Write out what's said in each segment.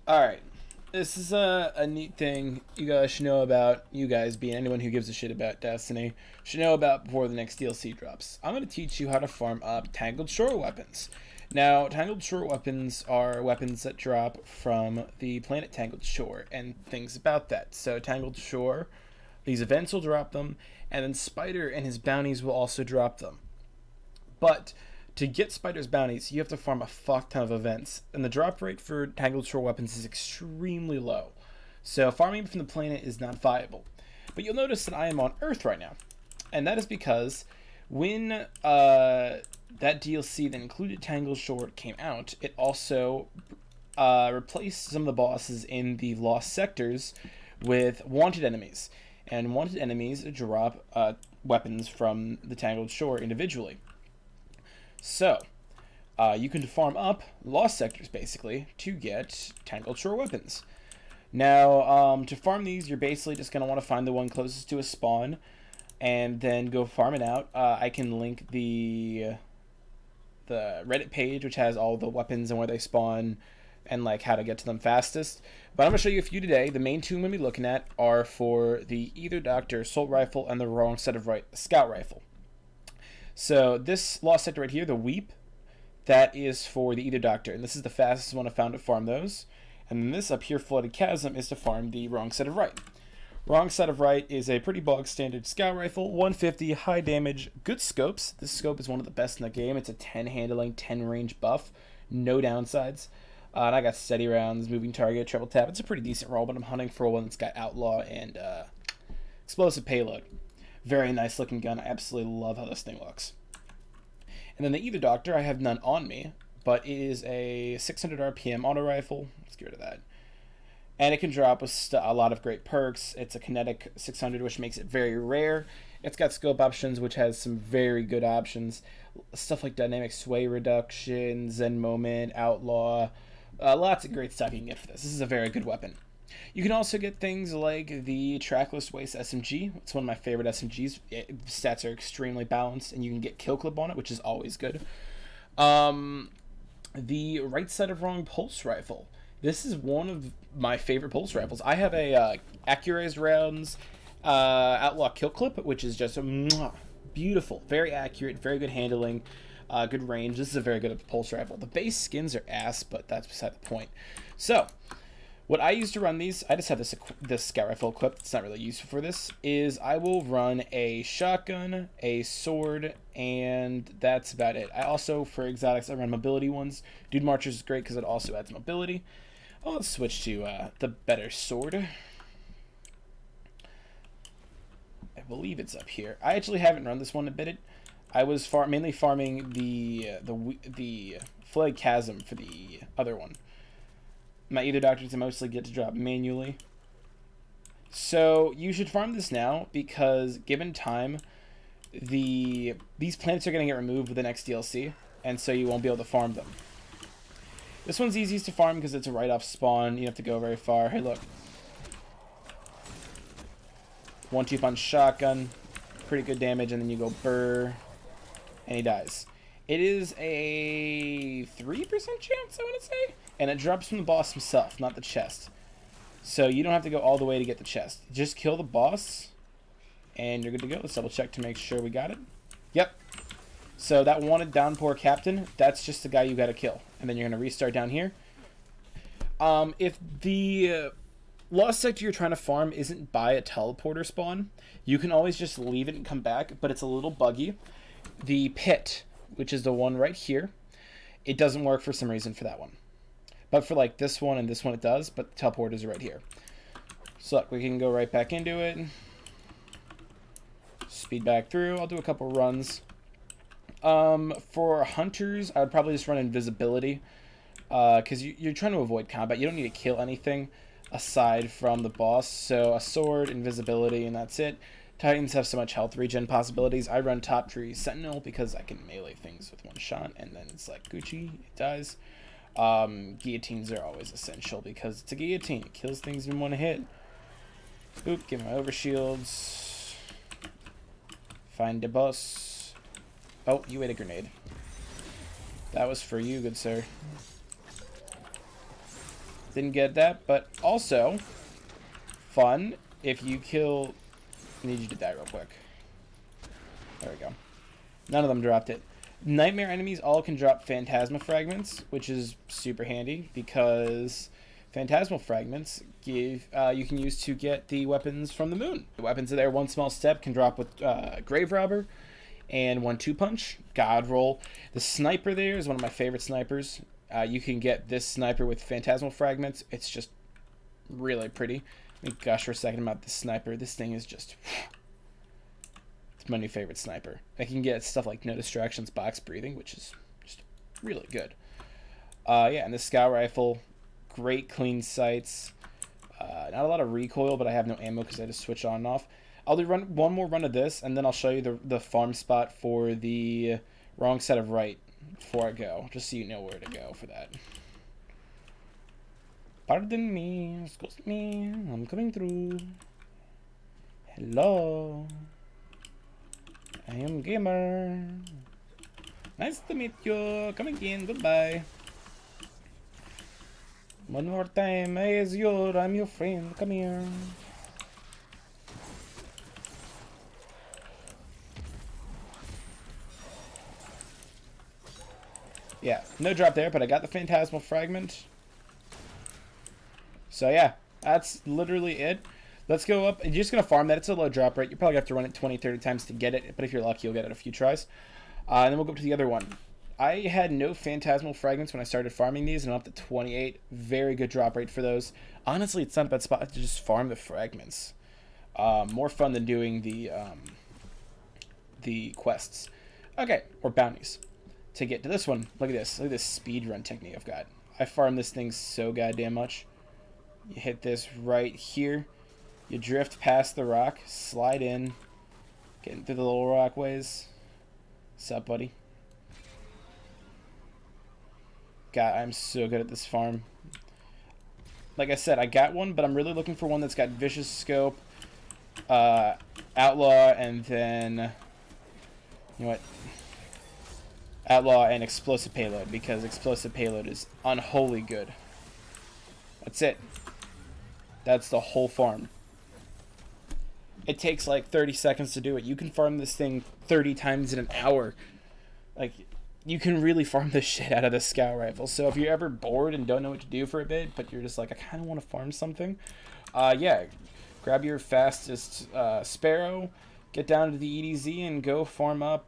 Alright, this is a neat thing you guys should know about. You guys, being anyone who gives a shit about Destiny, should know about before the next DLC drops. I'm going to teach you how to farm up Tangled Shore weapons. Now, Tangled Shore weapons are weapons that drop from the planet Tangled Shore, and things about that. So, Tangled Shore, these events will drop them, and then Spider and his bounties will also drop them. But to get Spider's bounties, you have to farm a fuck ton of events, and the drop rate for Tangled Shore weapons is extremely low. So farming from the planet is not viable. But you'll notice that I am on Earth right now, and that is because when that DLC that included Tangled Shore came out, it also replaced some of the bosses in the Lost Sectors with wanted enemies. And wanted enemies drop weapons from the Tangled Shore individually. So, you can farm up Lost Sectors, basically, to get Tangled Shore weapons. Now, to farm these, you're basically just going to want to find the one closest to a spawn, and then go farm it out. I can link the Reddit page, which has all the weapons and where they spawn, and like how to get to them fastest. But I'm going to show you a few today. The main two I'm going to be looking at are for the Either Doctor Assault Rifle and the Wrong Side of Right Scout Rifle. So this Lost Sector right here, the Weep, that is for the Either Doctor, and this is the fastest one I found to farm those. And then this up here, Flooded Chasm, is to farm the Wrong Side of Right. Wrong Side of Right is a pretty bog standard scout rifle, 150, high damage, good scopes. This scope is one of the best in the game. It's a 10 handling, 10 range buff, no downsides. And I got steady rounds, moving target, triple tap. It's a pretty decent roll, but I'm hunting for one that's got outlaw and explosive payload. Very nice looking gun. I absolutely love how this thing looks. And then the Either Doctor, I have none on me, but it is a 600 RPM auto rifle. Let's get rid of that. And it can drop with a lot of great perks. It's a kinetic 600, which makes it very rare. It's got scope options, which has some very good options. Stuff like dynamic sway reduction, Zen moment, outlaw. Lots of great stuff you can get for this. This is a very good weapon. You can also get things like the Trackless Waste SMG. It's one of my favorite SMGs. Stats are extremely balanced, and you can get kill clip on it, which is always good. The Right Side of Wrong Pulse Rifle. This is one of my favorite pulse rifles. I have a Accurized Rounds Outlaw Kill Clip, which is just beautiful. Very accurate, very good handling, good range. This is a very good pulse rifle. The base skins are ass, but that's beside the point. So, what I use to run these, I just have this scout rifle equipped. It's not really useful for this. Is I will run a shotgun, a sword, and that's about it. I also, for exotics, I run mobility ones. Dude Marchers is great because it also adds mobility. Oh, let's switch to the better sword. I believe it's up here. I actually haven't run this one a bit. I was mainly farming the Flooded Chasm for the other one. My Either Doctor to mostly get to drop manually. So you should farm this now because given time, these planets are going to get removed with the next DLC, and so you won't be able to farm them. This one's easiest to farm because it's a right-off spawn. You don't have to go very far. Hey, look. 1-2 punch shotgun. Pretty good damage, and then you go burr, and he dies. It is a 3% chance, I want to say. And it drops from the boss himself, not the chest. So you don't have to go all the way to get the chest. Just kill the boss, and you're good to go. Let's double check to make sure we got it. Yep. So that wanted downpour captain, that's just the guy you got to kill. And then you're going to restart down here. If the Lost Sector you're trying to farm isn't by a teleporter spawn, you can always just leave it and come back, but it's a little buggy. The pit, which is the one right here, it doesn't work for some reason for that one. But for like this one and this one it does, but the teleporters are right here. So look, we can go right back into it. Speed back through. I'll do a couple runs. For hunters, I would probably just run invisibility. Because you're trying to avoid combat. You don't need to kill anything aside from the boss. So a sword, invisibility, and that's it. Titans have so much health regen possibilities. I run top tree sentinel because I can melee things with one shot, and then it's like Gucci, it dies. Guillotines are always essential because it's a guillotine. It kills things in one hit. Oop, give my overshields. Find the boss. Oh, you ate a grenade. That was for you, good sir. Didn't get that, but also fun if you kill... I need you to die real quick. There we go. None of them dropped it. Nightmare enemies all can drop phantasma fragments, which is super handy because phantasmal fragments give you can use to get the weapons from the moon. The weapons are there. One small step can drop with Grave Robber and 1-2 punch. God roll. The sniper there is one of my favorite snipers. You can get this sniper with phantasmal fragments. It's just really pretty. Let me gush for a second about this sniper. This thing is just... It's my new favorite sniper. I can get stuff like no distractions, box breathing, which is just really good. Yeah, and the scout rifle, great clean sights. Not a lot of recoil, but I have no ammo because I just switch on and off. I'll do one more run of this, and then I'll show you the farm spot for the wrong side of right before I go, just so you know where to go for that. Pardon me, excuse me, I'm coming through. Hello. I am Gamer. Nice to meet you. Coming in. Goodbye. One more time. I'm your friend. Come here. Yeah, no drop there, but I got the phantasmal fragment. So yeah, that's literally it. Let's go up. You're just going to farm that. It's a low drop rate. You probably have to run it 20, 30 times to get it. But if you're lucky, you'll get it a few tries. And then we'll go up to the other one. I had no phantasmal fragments when I started farming these. And I'm up to 28. Very good drop rate for those. Honestly, it's not a bad spot to just farm the fragments. More fun than doing the quests. Okay, or bounties. To get to this one, look at this. Look at this speed run technique I've got. I farm this thing so goddamn much. You hit this right here. You drift past the rock, slide in, getting through the little rock ways. What's up, buddy? God, I'm so good at this farm. Like I said, I got one, but I'm really looking for one that's got Vicious Scope, Outlaw, and then... You know what? Outlaw and Explosive Payload, because Explosive Payload is unholy good. That's it. That's the whole farm. It takes like 30 seconds to do it. You can farm this thing 30 times in an hour. Like, you can really farm the shit out of the scout rifle. So if you're ever bored and don't know what to do for a bit, but you're just like, I kind of want to farm something, yeah, grab your fastest sparrow, get down to the EDZ, and go farm up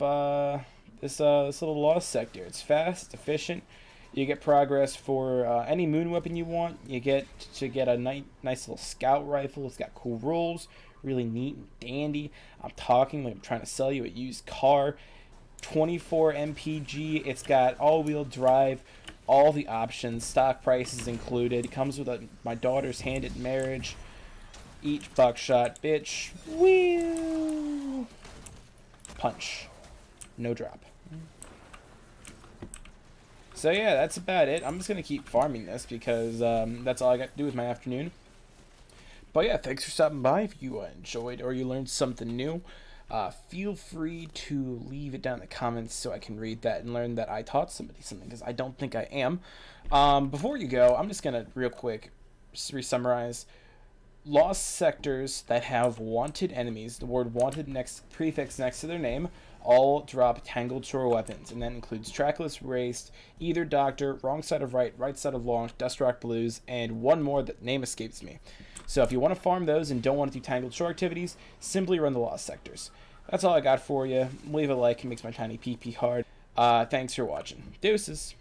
this little lost sector. It's fast, it's efficient. You get progress for any moon weapon you want. You get to get a nice little scout rifle. It's got cool rolls. Really neat and dandy. I'm talking like I'm trying to sell you a used car. 24 MPG. It's got all-wheel drive. All the options. Stock prices included. It comes with my daughter's hand in marriage. Each buckshot, bitch. Wheel. Punch. No drop. So yeah, that's about it. I'm just going to keep farming this because that's all I got to do with my afternoon. But yeah, thanks for stopping by. If you enjoyed or you learned something new, feel free to leave it down in the comments so I can read that and learn that I taught somebody something, because I don't think I am. Before you go, I'm just going to real quick re-summarize. Lost sectors that have wanted enemies, the word wanted prefix next to their name, all drop tangled shore weapons, and that includes trackless raced, either doctor, wrong side of right, right side of launch, dust rock blues, and one more that name escapes me. So if you want to farm those and don't want to do tangled shore activities, simply run the lost sectors. That's all I got for you. Leave a like, it makes my tiny pee hard. Thanks for watching. Deuces.